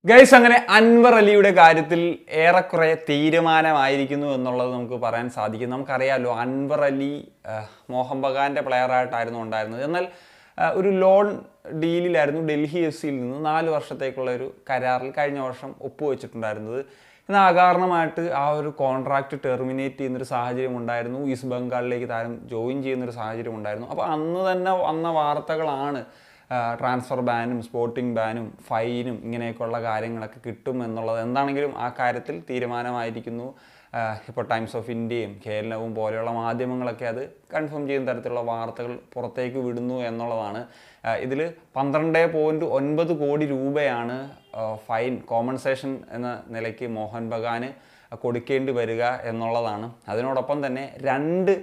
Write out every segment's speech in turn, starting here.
Guys, അങ്ങനെ അൻവർ അലിയുടെ കാര്യത്തിൽ ഏറെക്കുറെ തീരുമാനമായിരിക്കുന്നു എന്നുള്ളത് നമുക്ക് പറയാൻ സാധിക്കും. നമുക്കറിയാമല്ലോ, അൻവർ അലി മോഹൻ ബഗാന്റെ പ്ലെയറായിട്ടായിരുന്നു ഉണ്ടായിരുന്നത്. എന്നാൽ ഒരു ലോൺ ഡീലിലായിരുന്നു ഡൽഹി FC-യിൽ നിന്ന് 4 വർഷത്തേക്കുള്ള ഒരു കരാറിൽ കഴിഞ്ഞ വർഷം ഒപ്പുവെച്ചിട്ടുണ്ടായിരുന്നത്. എന്നാൽ അകാരണമായിട്ട് ആ ഒരു കോൺട്രാക്റ്റ് ടെർമിനേറ്റ് ചെയ്യുന്നൊരു സാഹചര്യം ഉണ്ടായിരുന്നു. ഈസ്റ്റ് ബംഗാളിലേക്ക് താരം ജോയിൻ ചെയ്യുന്നൊരു സാഹചര്യം ഉണ്ടായിരുന്നു. അപ്പോൾ അന്ന് തന്നെ വന്ന വാർത്തകളാണ് ട്രാൻസ്ഫർ ബാനും സ്പോർട്ടിംഗ് ബാനും ഫൈനും ഇങ്ങനെയൊക്കെയുള്ള കാര്യങ്ങളൊക്കെ കിട്ടും എന്നുള്ളത്. എന്താണെങ്കിലും ആ കാര്യത്തിൽ തീരുമാനമായിരിക്കുന്നു. ഇപ്പോൾ ടൈംസ് ഓഫ് ഇന്ത്യയും കേരളവും പോലെയുള്ള മാധ്യമങ്ങളൊക്കെ അത് കൺഫേം ചെയ്യുന്ന തരത്തിലുള്ള വാർത്തകൾ പുറത്തേക്ക് വിടുന്നു എന്നുള്ളതാണ്. ഇതിൽ 12.9 കോടി രൂപയാണ് ഫൈൻ കോമ്പൻസേഷൻ എന്ന നിലയ്ക്ക് മോഹൻ ബഗാന് കൊടുക്കേണ്ടി വരിക എന്നുള്ളതാണ്. അതിനോടൊപ്പം തന്നെ 2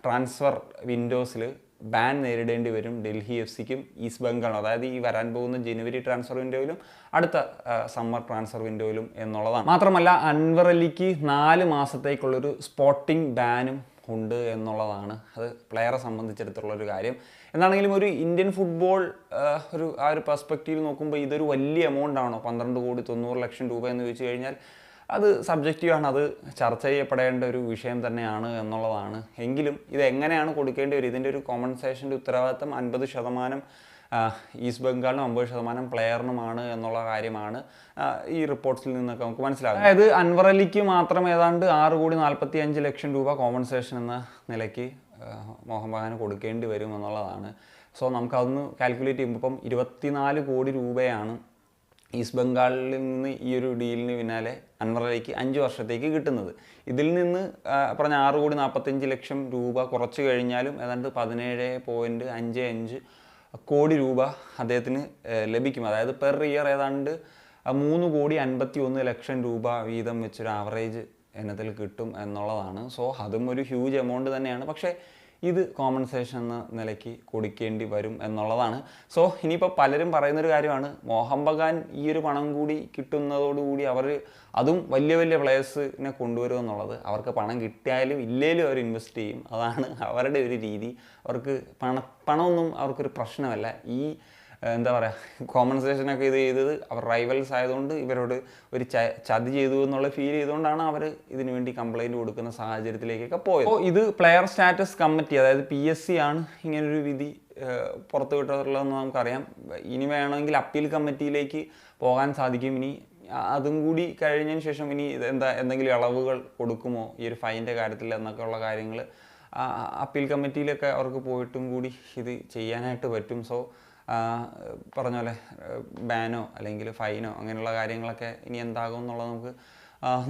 ട്രാൻസ്ഫർ വിൻഡോസിൽ ബാൻ നേരിടേണ്ടി വരും ഡൽഹി FC-ക്കും ഈസ്റ്റ് ബംഗാളും. അതായത് ഈ വരാൻ പോകുന്ന ജനുവരി ട്രാൻസ്ഫർ വിൻഡോയിലും അടുത്ത സമ്മർ ട്രാൻസ്ഫർ വിൻഡോയിലും എന്നുള്ളതാണ്. മാത്രമല്ല അൻവർ അലിക്ക് 4 മാസത്തേക്കുള്ളൊരു സ്പോർട്ടിംഗ് ബാനും ഉണ്ട് എന്നുള്ളതാണ്. അത് പ്ലെയറെ സംബന്ധിച്ചിടത്തോളൊരു കാര്യം. എന്താണെങ്കിലും ഒരു ഇന്ത്യൻ ഫുട്ബോൾ ആ ഒരു പെർസ്പെക്റ്റീവ് നോക്കുമ്പോൾ ഇതൊരു വലിയ എമൗണ്ട് ആണോ? 12,90,00,000 രൂപ എന്ന് ചോദിച്ചു കഴിഞ്ഞാൽ അത് സബ്ജക്റ്റീവാണ്. അത് ചർച്ച ചെയ്യപ്പെടേണ്ട ഒരു വിഷയം തന്നെയാണ് എന്നുള്ളതാണ്. എങ്കിലും ഇത് എങ്ങനെയാണ് കൊടുക്കേണ്ടി വരും? ഇതിൻ്റെ ഒരു കോമ്പൻസേഷൻ്റെ ഉത്തരവാദിത്തം 50% ഈസ്റ്റ് ബംഗാളിനും 50% പ്ലെയറിനുമാണ് എന്നുള്ള കാര്യമാണ് ഈ റിപ്പോർട്ട്സിൽ നിന്നൊക്കെ നമുക്ക് മനസ്സിലാകും. അതായത് അൻവർ അലിക്ക് മാത്രം ഏതാണ്ട് 6,45,00,000 രൂപ കോമ്പൻസേഷൻ എന്ന നിലയ്ക്ക് മോഹൻ ബഗാന് കൊടുക്കേണ്ടി വരും എന്നുള്ളതാണ്. സോ നമുക്കതൊന്ന് കാൽക്കുലേറ്റ് ചെയ്യുമ്പോൾ ഇപ്പം 24 കോടി രൂപയാണ് ഈസ്റ്റ് ബംഗാളിൽ നിന്ന് ഈ ഒരു ഡീലിന് പിന്നാലെ അൻവർ അലിക്ക് 5 വർഷത്തേക്ക് കിട്ടുന്നത്. ഇതിൽ നിന്ന് പറഞ്ഞ 6,45,00,000 രൂപ കുറച്ച് കഴിഞ്ഞാലും ഏതാണ്ട് 17.55 കോടി രൂപ അദ്ദേഹത്തിന് ലഭിക്കും. അതായത് പെർ ഇയർ ഏതാണ്ട് 3,51,00,000 രൂപ വീതം വെച്ചൊരു ആവറേജ് ഇനത്തിൽ കിട്ടും എന്നുള്ളതാണ്. സോ അതും ഒരു ഹ്യൂജ് എമൗണ്ട് തന്നെയാണ്. പക്ഷേ ഇത് കോമ്പൻസേഷൻ എന്ന നിലയ്ക്ക് കൊടുക്കേണ്ടി വരും എന്നുള്ളതാണ്. സോ ഇനിയിപ്പോൾ പലരും പറയുന്നൊരു കാര്യമാണ്, മോഹൻ ബഗാൻ ഈ ഒരു പണം കൂടി കിട്ടുന്നതോടുകൂടി അവർ അതും വലിയ വലിയ പ്ലേയേഴ്സിനെ കൊണ്ടുവരും എന്നുള്ളത്. അവർക്ക് പണം കിട്ടിയാലും ഇല്ലേലും അവർ ഇൻവെസ്റ്റ് ചെയ്യും. അതാണ് അവരുടെ ഒരു രീതി. അവർക്ക് പണമൊന്നും അവർക്കൊരു പ്രശ്നമല്ല. ഈ എന്താ പറയുക, കോമ്പൻസേഷനൊക്കെ ഇത് ചെയ്തത് അവർ റൈവൽസ് ആയതുകൊണ്ട് ഇവരോട് ഒരു ചതി ചെയ്തു എന്നുള്ള ഫീൽ ചെയ്തുകൊണ്ടാണ് അവർ ഇതിനു വേണ്ടി കംപ്ലൈൻറ്റ് കൊടുക്കുന്ന സാഹചര്യത്തിലേക്കൊക്കെ പോയത്. അപ്പോൾ ഇത് പ്ലെയർ സ്റ്റാറ്റസ് കമ്മിറ്റി, അതായത് PSC ആണ് ഇങ്ങനൊരു വിധി പുറത്തുവിട്ടുള്ളതെന്ന് നമുക്കറിയാം. ഇനി വേണമെങ്കിൽ അപ്പീൽ കമ്മിറ്റിയിലേക്ക് പോകാൻ സാധിക്കും. ഇനി അതും കൂടി കഴിഞ്ഞതിന് ശേഷം ഇനി എന്തെങ്കിലും ഇളവുകൾ കൊടുക്കുമോ ഈ ഒരു ഫൈൻ്റെ കാര്യത്തിൽ എന്നൊക്കെയുള്ള കാര്യങ്ങൾ അപ്പീൽ കമ്മിറ്റിയിലൊക്കെ അവർക്ക് പോയിട്ടും കൂടി ഇത് ചെയ്യാനായിട്ട് പറ്റും. സോ പറഞ്ഞ പോലെ ബാനോ അല്ലെങ്കിൽ ഫൈനോ അങ്ങനെയുള്ള കാര്യങ്ങളൊക്കെ ഇനി എന്താകും എന്നുള്ളത് നമുക്ക്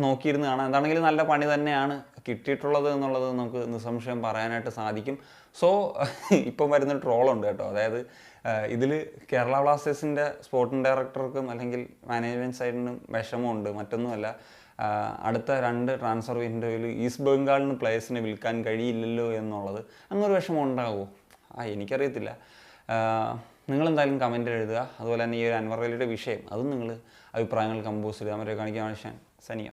നോക്കിയിരുന്ന് കാണാം. എന്താണെങ്കിലും നല്ല പണി തന്നെയാണ് കിട്ടിയിട്ടുള്ളത് എന്നുള്ളത് നമുക്ക് നിസ്സംശയം പറയാനായിട്ട് സാധിക്കും. സോ ഇപ്പം വരുന്ന ട്രോളുണ്ട് കേട്ടോ. അതായത് ഇതിൽ കേരള ബ്ലാസ്റ്റേഴ്സിൻ്റെ സ്പോർട്ടിംഗ് ഡയറക്ടർക്കും അല്ലെങ്കിൽ മാനേജ്മെൻറ്റ് സൈഡിനും വിഷമമുണ്ട്. മറ്റൊന്നുമല്ല, അടുത്ത 2 ട്രാൻസ്ഫർ വിൻഡോയിൽ ഈസ്റ്റ് ബംഗാളിന് പ്ലേയേഴ്സിനെ വിൽക്കാൻ കഴിയില്ലല്ലോ എന്നുള്ളത്. അങ്ങനൊരു വിഷമം ഉണ്ടാകുമോ? എനിക്കറിയത്തില്ല. നിങ്ങളെന്തായാലും കമൻറ്റിൽ എഴുതുക. അതുപോലെ തന്നെ ഈ ഒരു അൻവർ അലിയുടെ വിഷയം അതും നിങ്ങൾ അഭിപ്രായങ്ങൾ കമ്പോസ് ചെയ്യുക. അവരെ കാണിക്കാൻ സനിയ.